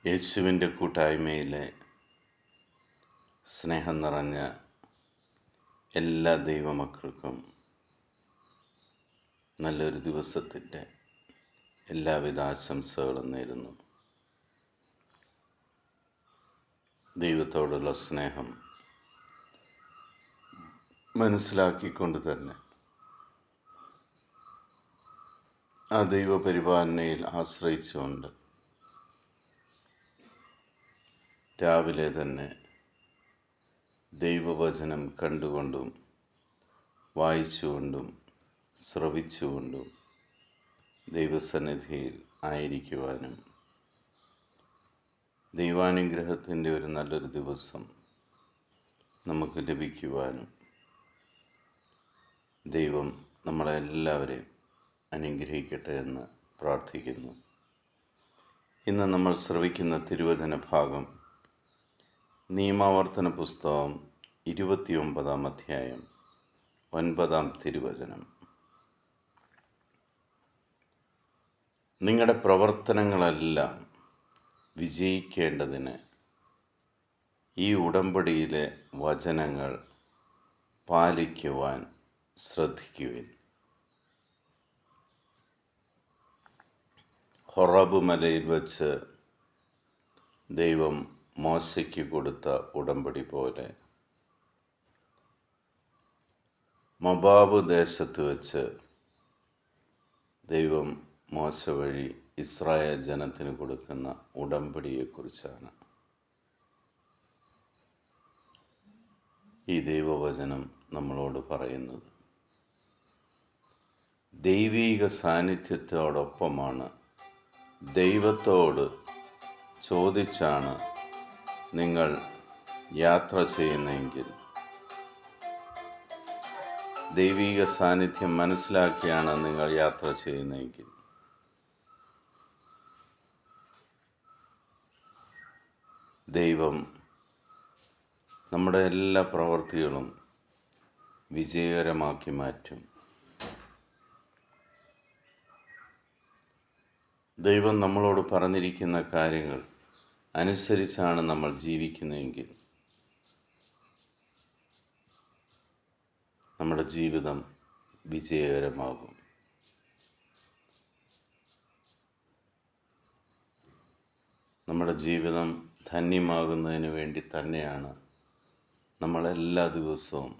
യേശുവിൻ്റെ കൂട്ടായ്മയിലെ സ്നേഹം നിറഞ്ഞ എല്ലാ ദൈവമക്കൾക്കും നല്ലൊരു ദിവസത്തിൻ്റെ എല്ലാവിധ ആശംസകളും നേരുന്നു. ദൈവത്തോടുള്ള സ്നേഹം മനസ്സിലാക്കിക്കൊണ്ട് തന്നെ ആ ദൈവപരിപാലനയിൽ ആശ്രയിച്ചുകൊണ്ട് രാവിലെ തന്നെ ദൈവവചനം കണ്ടുകൊണ്ടും വായിച്ചുകൊണ്ടും ശ്രവിച്ചുകൊണ്ടും ദൈവസന്നിധിയിൽ ആയിരിക്കുവാനും ദൈവാനുഗ്രഹത്തിൻ്റെ ഒരു നല്ലൊരു ദിവസം നമുക്ക് ലഭിക്കുവാനും ദൈവം നമ്മളെല്ലാവരെയും അനുഗ്രഹിക്കട്ടെ എന്ന് പ്രാർത്ഥിക്കുന്നു. ഇന്ന് നമ്മൾ ശ്രവിക്കുന്ന തിരുവചന ഭാഗം നിയമാവർത്തന പുസ്തകം 29-ാം അധ്യായം 9-ാം തിരുവചനം. നിങ്ങളുടെ പ്രവർത്തനങ്ങളെല്ലാം വിജയിക്കേണ്ടതിന് ഈ ഉടമ്പടിയിലെ വചനങ്ങൾ പാലിക്കുവാൻ ശ്രദ്ധിക്കുവിൻ. ഹൊറബ് മലയിൽ വച്ച് ദൈവം മോശയ്ക്ക് കൊടുത്ത ഉടമ്പടി പോലെ മൊബാബ് ദേശത്ത് വച്ച് ദൈവം മോശ വഴി ഇസ്രായേൽ ജനത്തിന് കൊടുക്കുന്ന ഉടമ്പടിയെക്കുറിച്ചാണ് ഈ ദൈവവചനം നമ്മളോട് പറയുന്നത്. ദൈവീക സാന്നിധ്യത്തോടൊപ്പമാണ്, ദൈവത്തോട് ചോദിച്ചാണ് നിങ്ങൾ യാത്ര ചെയ്യുന്നതെങ്കിൽ, ദൈവീക സാന്നിധ്യം മനസ്സിലാക്കിയാണ് നിങ്ങൾ യാത്ര ചെയ്യുന്നതെങ്കിൽ, ദൈവം നമ്മുടെ എല്ലാ പ്രവൃത്തികളും വിജയകരമാക്കി മാറ്റും. ദൈവം നമ്മളോട് പറഞ്ഞിരിക്കുന്ന കാര്യങ്ങൾ അനുസരിച്ചാണ് നമ്മൾ ജീവിക്കുന്നതെങ്കിൽ നമ്മുടെ ജീവിതം വിജയകരമാകും. നമ്മുടെ ജീവിതം ധന്യമാകുന്നതിന് വേണ്ടി തന്നെയാണ് നമ്മളെല്ലാ ദിവസവും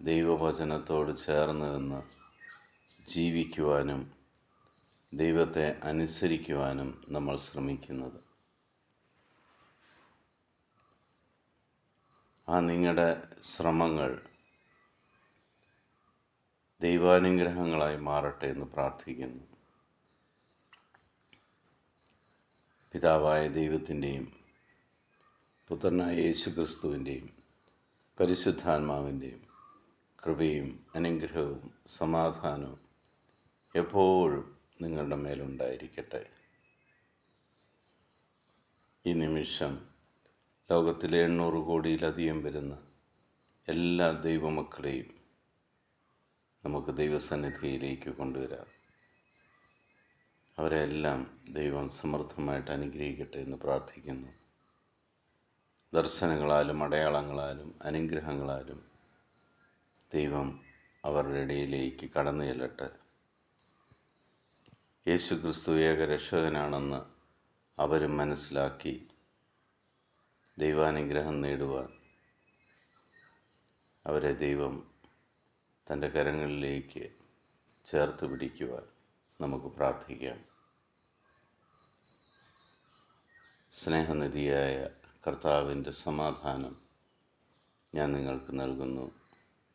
ദൈവവചനത്തോട് ചേർന്ന് നിന്ന് ജീവിക്കുവാനും ദൈവത്തെ അനുസരിക്കുവാനും നമ്മൾ ശ്രമിക്കുന്നത്. ആ നിങ്ങളുടെ ശ്രമങ്ങൾ ദൈവാനുഗ്രഹങ്ങളായി മാറട്ടെ എന്ന് പ്രാർത്ഥിക്കുന്നു. പിതാവായ ദൈവത്തിൻ്റെയും പുത്രനായ യേശുക്രിസ്തുവിൻ്റെയും പരിശുദ്ധാത്മാവിൻ്റെയും കൃപയും അനുഗ്രഹവും സമാധാനവും എപ്പോഴും നിങ്ങളുടെ മേലുണ്ടായിരിക്കട്ടെ. ഈ നിമിഷം ലോകത്തിലെ 800 കോടിയിലധികം വരുന്ന എല്ലാ ദൈവമക്കളെയും നമുക്ക് ദൈവസന്നിധിയിലേക്ക് കൊണ്ടുവരാം. അവരെല്ലാം ദൈവം സമൃദ്ധമായിട്ട് അനുഗ്രഹിക്കട്ടെ എന്ന് പ്രാർത്ഥിക്കുന്നു. ദർശനങ്ങളാലും അടയാളങ്ങളാലും അനുഗ്രഹങ്ങളാലും ദൈവം അവരുടെ ഇടയിലേക്ക് കടന്നു ചെല്ലട്ടെ. യേശുക്രിസ്തു ഏക രക്ഷകനാണെന്ന് അവരും മനസ്സിലാക്കി ദൈവാനുഗ്രഹം നേടുവാൻ അവരെ ദൈവം തൻ്റെ കരങ്ങളിലേക്ക് ചേർത്ത് പിടിക്കുവാൻ നമുക്ക് പ്രാർത്ഥിക്കാം. സ്നേഹനിധിയായ കർത്താവിൻ്റെ സമാധാനം ഞാൻ നിങ്ങൾക്ക് നൽകുന്നു.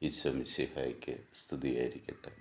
ഈശോ മിശിഹായ്ക്ക് സ്തുതിയായിരിക്കട്ടെ.